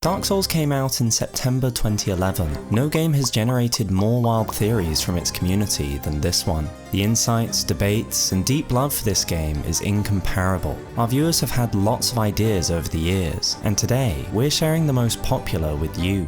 Dark Souls came out in September 2011. No game has generated more wild theories from its community than this one. The insights, debates, and deep love for this game is incomparable. Our viewers have had lots of ideas over the years, and today we're sharing the most popular with you.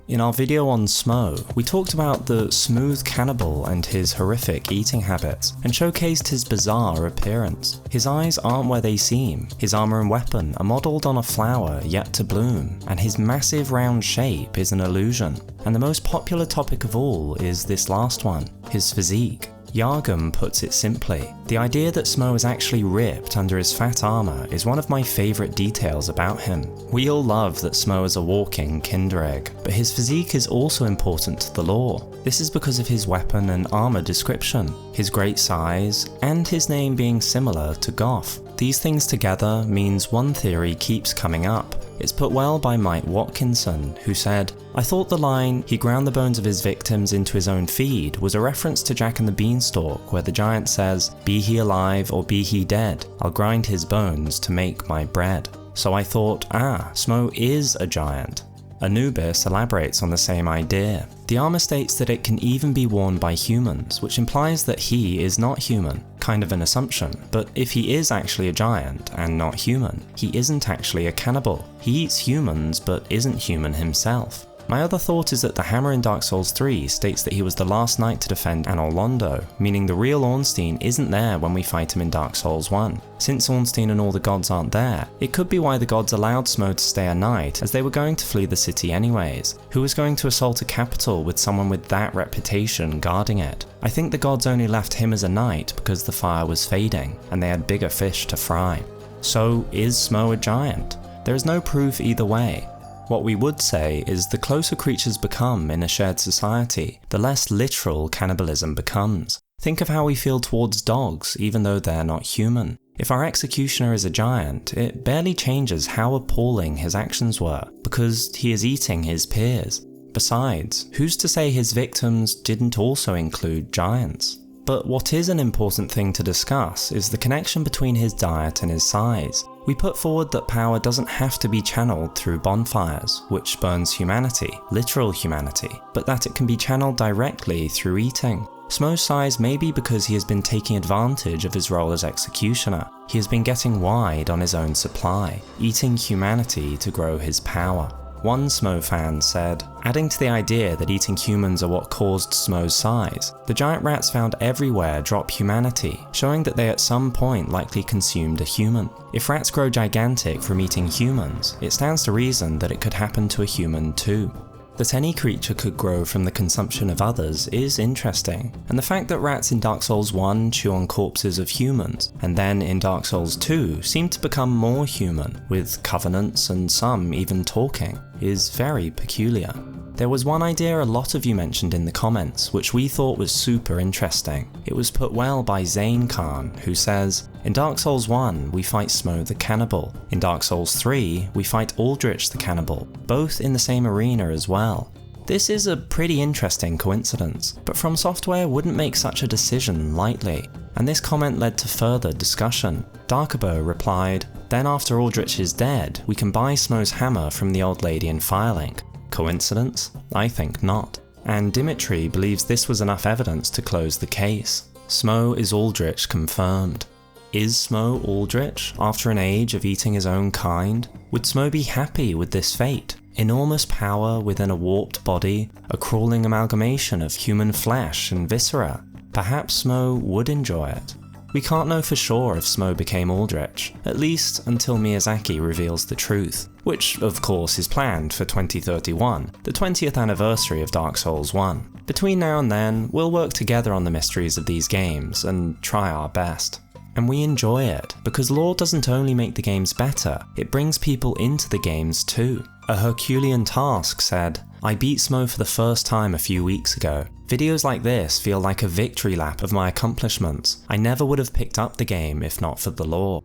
In our video on Smough, we talked about the smooth cannibal and his horrific eating habits, and showcased his bizarre appearance. His eyes aren't where they seem, his armor and weapon are modelled on a flower yet to bloom, and his massive round shape is an illusion. And the most popular topic of all is this last one, his physique. Yargum puts it simply, the idea that Smough is actually ripped under his fat armor is one of my favourite details about him. We all love that Smough is a walking Kinder Egg, but his physique is also important to the lore. This is because of his weapon and armor description, his great size, and his name being similar to Goth. These things together means one theory keeps coming up. It's put well by Mike Watkinson, who said, "I thought the line, 'he ground the bones of his victims into his own feed,' was a reference to Jack and the Beanstalk, where the giant says, 'Be he alive or be he dead, I'll grind his bones to make my bread.' So I thought, Smough is a giant." Anubis elaborates on the same idea. The armor states that it can even be worn by humans, which implies that he is not human. Kind of an assumption, but if he is actually a giant and not human, he isn't actually a cannibal. He eats humans but isn't human himself. My other thought is that the hammer in Dark Souls 3 states that he was the last knight to defend Anor Londo, meaning the real Ornstein isn't there when we fight him in Dark Souls 1. Since Ornstein and all the gods aren't there, it could be why the gods allowed Smough to stay a knight, as they were going to flee the city anyways. Who was going to assault a capital with someone with that reputation guarding it? I think the gods only left him as a knight because the fire was fading, and they had bigger fish to fry. So is Smough a giant? There is no proof either way. What we would say is the closer creatures become in a shared society, the less literal cannibalism becomes. Think of how we feel towards dogs, even though they're not human. If our executioner is a giant, it barely changes how appalling his actions were, because he is eating his peers. Besides, who's to say his victims didn't also include giants? But what is an important thing to discuss is the connection between his diet and his size. We put forward that power doesn't have to be channeled through bonfires, which burns humanity, literal humanity, but that it can be channeled directly through eating. Smough's size may be because he has been taking advantage of his role as executioner. He has been getting wide on his own supply, eating humanity to grow his power. One Smough fan said, adding to the idea that eating humans are what caused Smough's size, the giant rats found everywhere drop humanity, showing that they at some point likely consumed a human. If rats grow gigantic from eating humans, it stands to reason that it could happen to a human too. That any creature could grow from the consumption of others is interesting, and the fact that rats in Dark Souls 1 chew on corpses of humans, and then in Dark Souls 2 seem to become more human, with covenants and some even talking, is very peculiar. There was one idea a lot of you mentioned in the comments, which we thought was super interesting. It was put well by Zane Khan, who says, "In Dark Souls 1, we fight Smough the Cannibal. In Dark Souls 3, we fight Aldrich the Cannibal, both in the same arena as well." This is a pretty interesting coincidence, but From Software wouldn't make such a decision lightly, and this comment led to further discussion. Darkabo replied, "Then after Aldrich is dead, we can buy Smough's hammer from the old lady in Firelink. Coincidence? I think not." And Dimitri believes this was enough evidence to close the case. Smough is Aldrich confirmed. Is Smough Aldrich after an age of eating his own kind? Would Smough be happy with this fate? Enormous power within a warped body, a crawling amalgamation of human flesh and viscera. Perhaps Smough would enjoy it. We can't know for sure if Smough became Aldrich, at least until Miyazaki reveals the truth, which of course is planned for 2031, the 20th anniversary of Dark Souls 1. Between now and then, we'll work together on the mysteries of these games and try our best. And we enjoy it, because lore doesn't only make the games better, it brings people into the games too. A Herculean Task said, "I beat Smough for the first time a few weeks ago. Videos like this feel like a victory lap of my accomplishments. I never would have picked up the game if not for the lore."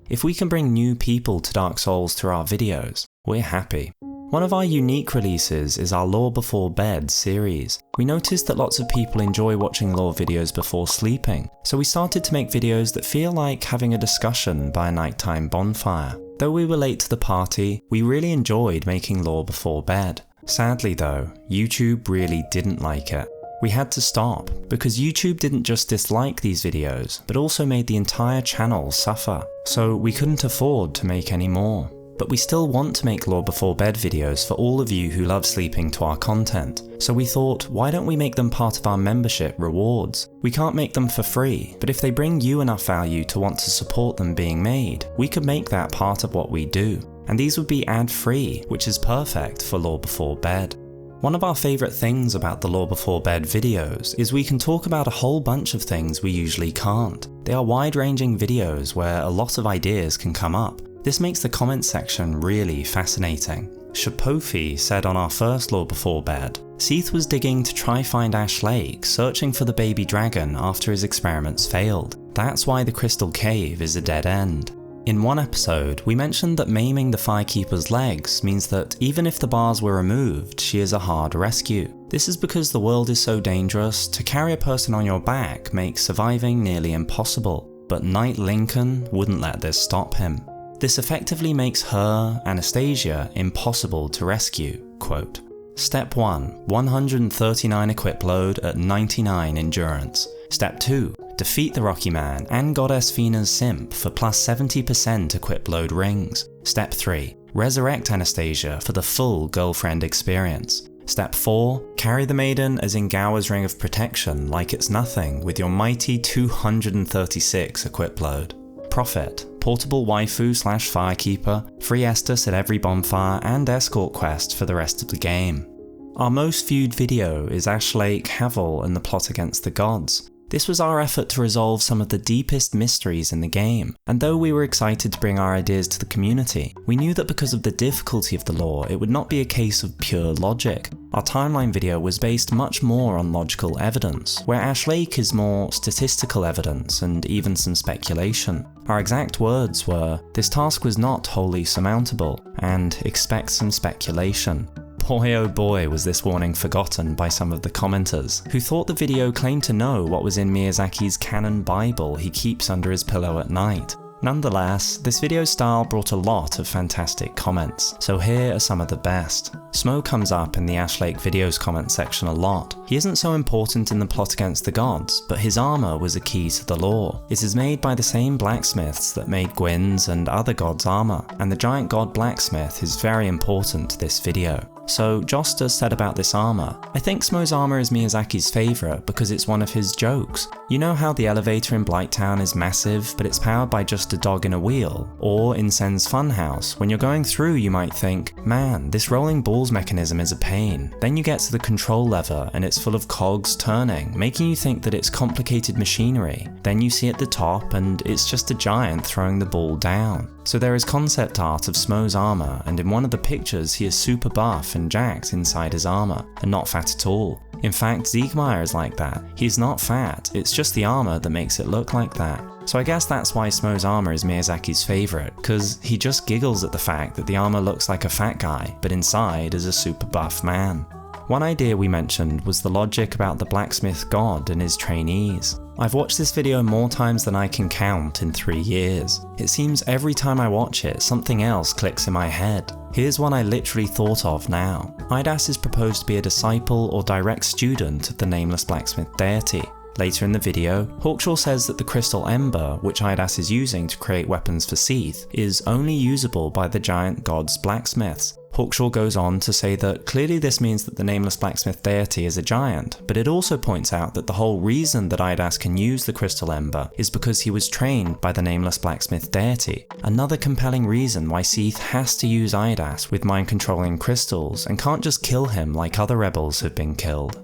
If we can bring new people to Dark Souls through our videos, we're happy. One of our unique releases is our Lore Before Bed series. We noticed that lots of people enjoy watching lore videos before sleeping, so we started to make videos that feel like having a discussion by a nighttime bonfire. Though we were late to the party, we really enjoyed making lore before bed. Sadly though, YouTube really didn't like it. We had to stop, because YouTube didn't just dislike these videos, but also made the entire channel suffer, so we couldn't afford to make any more. But we still want to make lore before bed videos for all of you who love sleeping to our content, so we thought, why don't we make them part of our membership rewards? We can't make them for free, but if they bring you enough value to want to support them being made, we could make that part of what we do. And these would be ad-free, which is perfect for lore before bed. One of our favourite things about the lore before bed videos is we can talk about a whole bunch of things we usually can't. They are wide-ranging videos where a lot of ideas can come up. This makes the comments section really fascinating. Shapofi said on our first lore before bed, Seath was digging to try find Ash Lake, searching for the baby dragon after his experiments failed. That's why the crystal cave is a dead end. In one episode, we mentioned that maiming the Firekeeper's legs means that even if the bars were removed, she is a hard rescue. This is because the world is so dangerous, to carry a person on your back makes surviving nearly impossible. But Knight Lincoln wouldn't let this stop him. This effectively makes her, Anastasia, impossible to rescue. Quote, Step 1, 139 equip load at 99 endurance. Step 2, defeat the Rocky Man and Goddess Fina's simp for plus 70% equip load rings. Step 3, resurrect Anastasia for the full girlfriend experience. Step 4, carry the maiden as in Gower's Ring of Protection like it's nothing with your mighty 236 equip load. Profit, portable waifu/firekeeper, free Estus at every bonfire and escort quest for the rest of the game. Our most viewed video is Ash Lake, Havel and the plot against the gods. This was our effort to resolve some of the deepest mysteries in the game, and though we were excited to bring our ideas to the community, we knew that because of the difficulty of the lore, it would not be a case of pure logic. Our timeline video was based much more on logical evidence, where Ash Lake is more statistical evidence and even some speculation. Our exact words were, this task was not wholly surmountable, and expect some speculation. Boy oh boy was this warning forgotten by some of the commenters, who thought the video claimed to know what was in Miyazaki's canon Bible he keeps under his pillow at night. Nonetheless, this video style brought a lot of fantastic comments, so here are some of the best. Smough comes up in the Ash Lake videos comment section a lot. He isn't so important in the plot against the gods, but his armour was a key to the lore. It is made by the same blacksmiths that made Gwyn's and other gods' armour, and the giant god blacksmith is very important to this video. So Joster said about this armour, I think Smough's armour is Miyazaki's favourite because it's one of his jokes. You know how the elevator in Blighttown is massive, but it's powered by just a dog in a wheel? Or in Sen's Funhouse, when you're going through you might think, man, this rolling balls mechanism is a pain. Then you get to the control lever and it's full of cogs turning, making you think that it's complicated machinery. Then you see at the top and it's just a giant throwing the ball down. So there is concept art of Smough's armour, and in one of the pictures he is super buff and jacked inside his armour, and not fat at all. In fact, Siegmeyer is like that. He's not fat, it's just the armour that makes it look like that. So I guess that's why Smough's armour is Miyazaki's favourite, cause he just giggles at the fact that the armour looks like a fat guy, but inside is a super buff man. One idea we mentioned was the logic about the blacksmith god and his trainees. I've watched this video more times than I can count in 3 years. It seems every time I watch it, something else clicks in my head. Here's one I literally thought of now. Idas is proposed to be a disciple or direct student of the nameless blacksmith deity. Later in the video, Hawkshaw says that the crystal ember, which Idas is using to create weapons for Seath, is only usable by the giant god's blacksmiths. Hawkshaw goes on to say that clearly this means that the nameless blacksmith deity is a giant, but it also points out that the whole reason that Idas can use the crystal ember is because he was trained by the nameless blacksmith deity. Another compelling reason why Seath has to use Idas with mind-controlling crystals and can't just kill him like other rebels have been killed.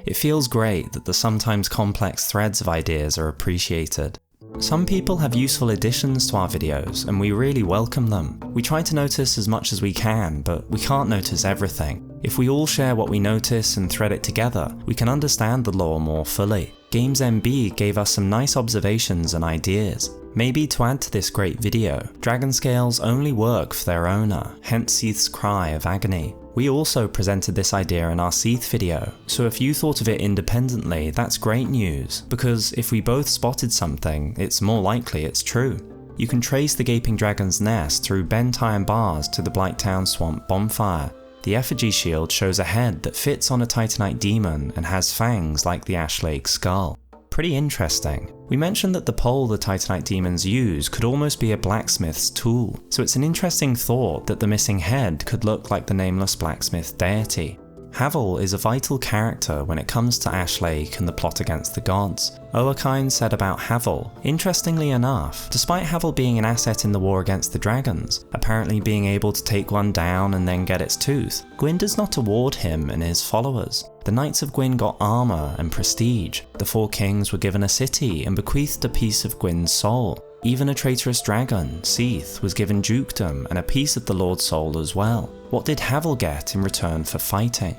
It feels great that the sometimes complex threads of ideas are appreciated. Some people have useful additions to our videos, and we really welcome them. We try to notice as much as we can, but we can't notice everything. If we all share what we notice and thread it together, we can understand the lore more fully. Games MB gave us some nice observations and ideas. Maybe to add to this great video, dragon scales only work for their owner, hence Seath's cry of agony. We also presented this idea in our Seath video, so if you thought of it independently, that's great news, because if we both spotted something, it's more likely it's true. you can trace the gaping dragon's nest through bent iron bars to the Blighttown Swamp bonfire. The effigy shield shows a head that fits on a Titanite demon and has fangs like the Ash Lake skull. Pretty interesting. We mentioned that the pole the Titanite demons use could almost be a blacksmith's tool, so it's an interesting thought that the missing head could look like the nameless blacksmith deity. Havel is a vital character when it comes to Ash Lake and the plot against the gods. Oakine said about Havel, interestingly enough, despite Havel being an asset in the war against the dragons, apparently being able to take one down and then get its tooth, Gwyn does not award him and his followers. The Knights of Gwyn got armour and prestige, the four kings were given a city and bequeathed a piece of Gwyn's soul. Even a traitorous dragon, Seath, was given dukedom and a piece of the Lord's soul as well. What did Havel get in return for fighting?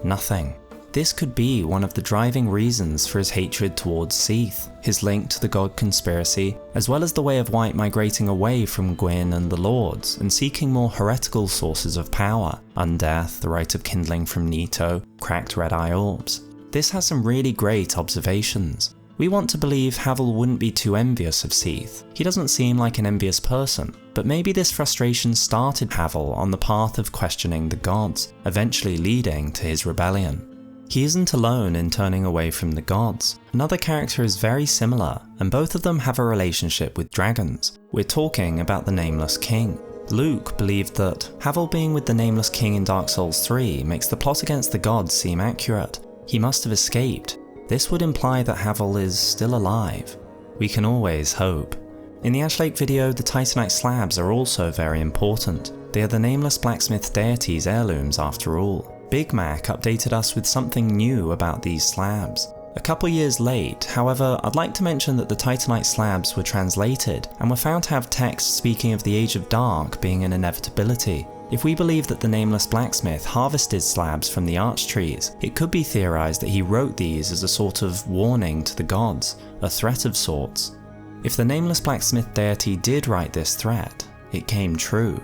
Nothing. This could be one of the driving reasons for his hatred towards Seath, his link to the god conspiracy, as well as the Way of White migrating away from Gwyn and the Lords and seeking more heretical sources of power, undeath, the Rite of Kindling from Nito, cracked red-eye orbs. This has some really great observations. We want to believe Havel wouldn't be too envious of Seath. He doesn't seem like an envious person, but maybe this frustration started Havel on the path of questioning the gods, eventually leading to his rebellion. He isn't alone in turning away from the gods. Another character is very similar, and both of them have a relationship with dragons. We're talking about the Nameless King. Luke believed that Havel being with the Nameless King in Dark Souls 3 makes the plot against the gods seem accurate. He must have escaped. This would imply that Havel is still alive. We can always hope. In the Ash Lake video, the Titanite slabs are also very important. They are the nameless blacksmith deity's heirlooms after all. Big Mac updated us with something new about these slabs. A couple years late, however, I'd like to mention that the Titanite slabs were translated and were found to have text speaking of the Age of Dark being an inevitability. If we believe that the nameless blacksmith harvested slabs from the arch trees, it could be theorized that he wrote these as a sort of warning to the gods, a threat of sorts. If the nameless blacksmith deity did write this threat, it came true.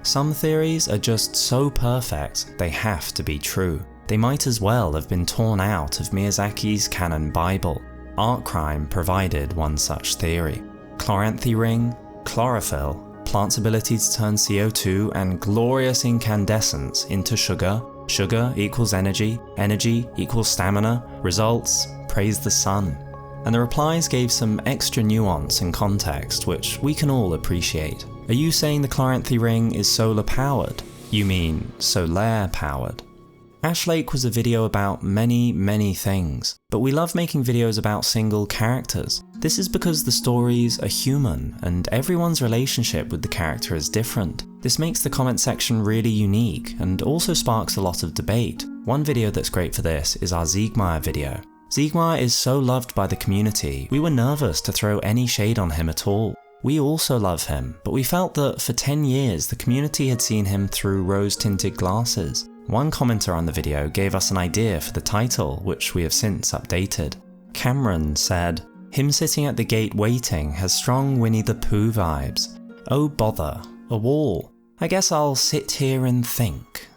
Some theories are just so perfect they have to be true. They might as well have been torn out of Miyazaki's canon Bible. Artcrime provided one such theory. Chloranthy ring, chlorophyll, plant's ability to turn CO2 and glorious incandescence into sugar. Sugar equals energy, energy equals stamina, results, praise the sun. And the replies gave some extra nuance and context which we can all appreciate. Are you saying the Chloranthy ring is solar powered? You mean Solaire powered? Ash Lake was a video about many things, but we love making videos about single characters. This is because the stories are human, and everyone's relationship with the character is different. This makes the comment section really unique, and also sparks a lot of debate. One video that's great for this is our Siegmeyer video. Siegmeyer is so loved by the community, we were nervous to throw any shade on him at all. We also love him, but we felt that for 10 years the community had seen him through rose-tinted glasses. One commenter on the video gave us an idea for the title, which we have since updated. Cameron said, "Him sitting at the gate waiting has strong Winnie the Pooh vibes. Oh bother, a wall. I guess I'll sit here and think.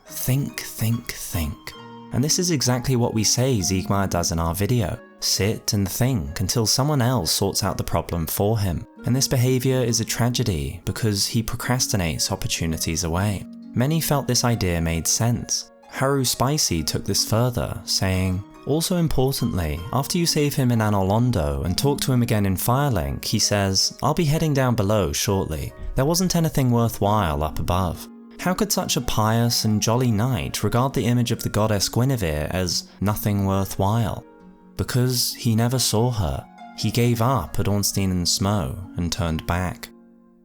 And this is exactly what we say Siegmeyer does in our video. Sit and think until someone else sorts out the problem for him. And this behaviour is a tragedy because he procrastinates opportunities away. Many felt this idea made sense. Haru Spicy took this further, saying, also importantly, after you save him in Anolondo and talk to him again in Firelink, he says, I'll be heading down below shortly. There wasn't anything worthwhile up above. How could such a pious and jolly knight regard the image of the goddess Guinevere as nothing worthwhile? Because he never saw her. He gave up at Ornstein and Smough and turned back.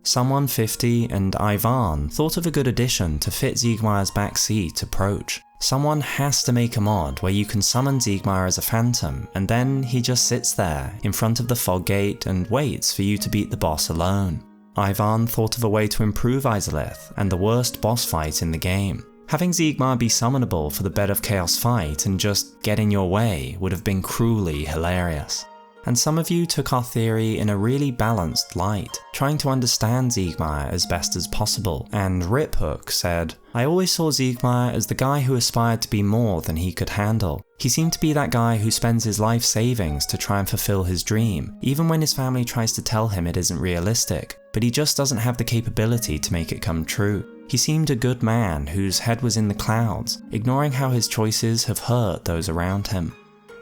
Someone 50 and Ivan thought of a good addition to fit Siegmeyer's backseat approach. Someone has to make a mod where you can summon Siegmeyer as a phantom and then he just sits there in front of the fog gate and waits for you to beat the boss alone. Ivan thought of a way to improve Izalith and the worst boss fight in the game. Having Siegmeyer be summonable for the Bed of Chaos fight and just get in your way would have been cruelly hilarious. And some of you took our theory in a really balanced light, trying to understand Siegmeyer as best as possible, and Riphook said, I always saw Siegmeyer as the guy who aspired to be more than he could handle. He seemed to be that guy who spends his life savings to try and fulfill his dream, even when his family tries to tell him it isn't realistic. but he just doesn't have the capability to make it come true. He seemed a good man whose head was in the clouds, ignoring how his choices have hurt those around him.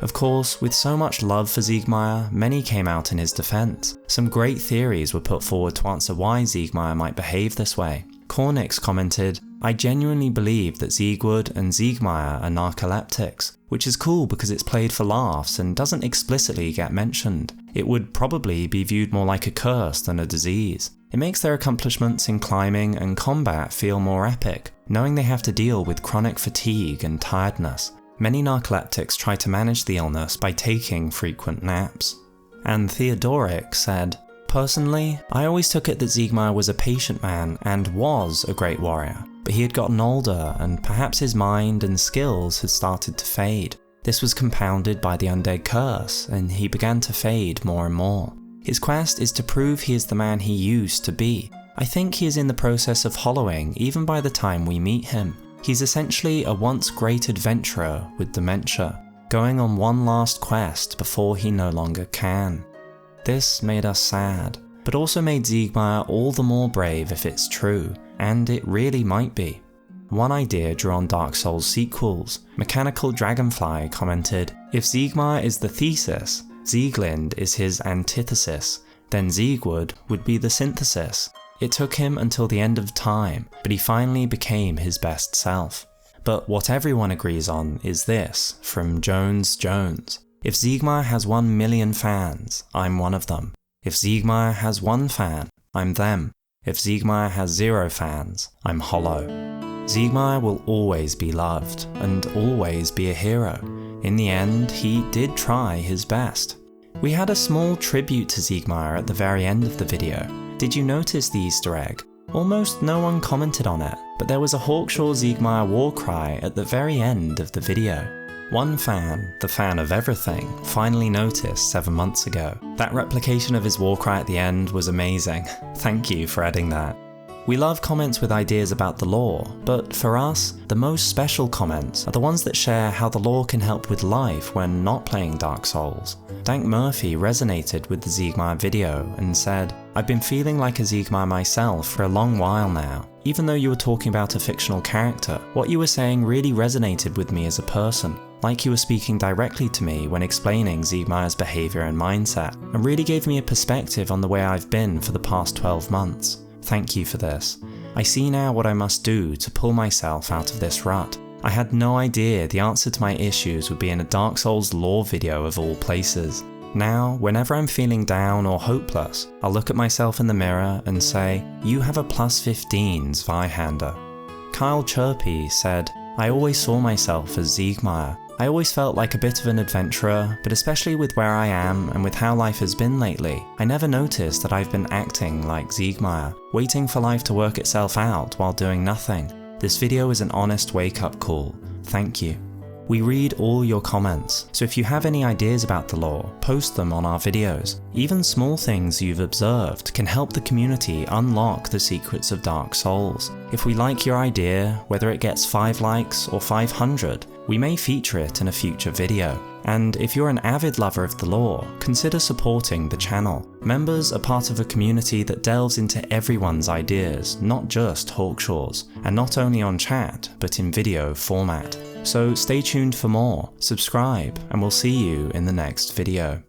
Of course, with so much love for Siegmeyer, many came out in his defense. Some great theories were put forward to answer why Siegmeyer might behave this way. Cornix commented, "I genuinely believe that Siegward and Siegmeyer are narcoleptics, which is cool because it's played for laughs and doesn't explicitly get mentioned. It would probably be viewed more like a curse than a disease. It makes their accomplishments in climbing and combat feel more epic, knowing they have to deal with chronic fatigue and tiredness. Many narcoleptics try to manage the illness by taking frequent naps." And Theodoric said, "Personally, I always took it that Siegmeyer was a patient man and was a great warrior, but he had gotten older and perhaps his mind and skills had started to fade. This was compounded by the undead curse, and he began to fade more and more. His quest is to prove he is the man he used to be. I think he is in the process of hollowing even by the time we meet him. He's essentially a once great adventurer with dementia, going on one last quest before he no longer can." This made us sad, but also made Siegmeyer all the more brave if it's true, and it really might be. One idea drew on Dark Souls sequels. Mechanical Dragonfly commented, "If Siegmeyer is the thesis, Sieglind is his antithesis, then Siegward would be the synthesis. It took him until the end of time, but he finally became his best self." But what everyone agrees on is this, from Jones Jones. "If Siegmeyer has 1 million fans, I'm one of them. If Siegmeyer has 1 fan, I'm them. If Siegmeyer has 0 fans, I'm hollow." Siegmeyer will always be loved, and always be a hero. In the end, he did try his best. We had a small tribute to Siegmeyer at the very end of the video. Did you notice the Easter egg? Almost no one commented on it, but there was a Hawkshaw Siegmeyer war cry at the very end of the video. One fan, the fan of everything, finally noticed 7 months ago. That replication of his war cry at the end was amazing. Thank you for adding that. We love comments with ideas about the lore, but for us, the most special comments are the ones that share how the lore can help with life when not playing Dark Souls. Dank Murphy resonated with the Siegmeyer video and said, "I've been feeling like a Siegmeyer myself for a long while now. Even though you were talking about a fictional character, what you were saying really resonated with me as a person, like you were speaking directly to me when explaining Siegmeyer's behaviour and mindset, and really gave me a perspective on the way I've been for the past 12 months. Thank you for this. I see now what I must do to pull myself out of this rut. I had no idea the answer to my issues would be in a Dark Souls lore video of all places. Now, whenever I'm feeling down or hopeless, I'll look at myself in the mirror and say, you have a +15 Zweihander." Kyle Chirpy said, "I always saw myself as Siegmeyer. I always felt like a bit of an adventurer, but especially with where I am and with how life has been lately, I never noticed that I've been acting like Siegmeyer, waiting for life to work itself out while doing nothing. This video is an honest wake-up call. Thank you." We read all your comments, so if you have any ideas about the lore, post them on our videos. Even small things you've observed can help the community unlock the secrets of Dark Souls. If we like your idea, whether it gets 5 likes or 500, we may feature it in a future video. And if you're an avid lover of the lore, consider supporting the channel. Members are part of a community that delves into everyone's ideas, not just Hawkshaw's, and not only on chat, but in video format. So stay tuned for more, subscribe, and we'll see you in the next video.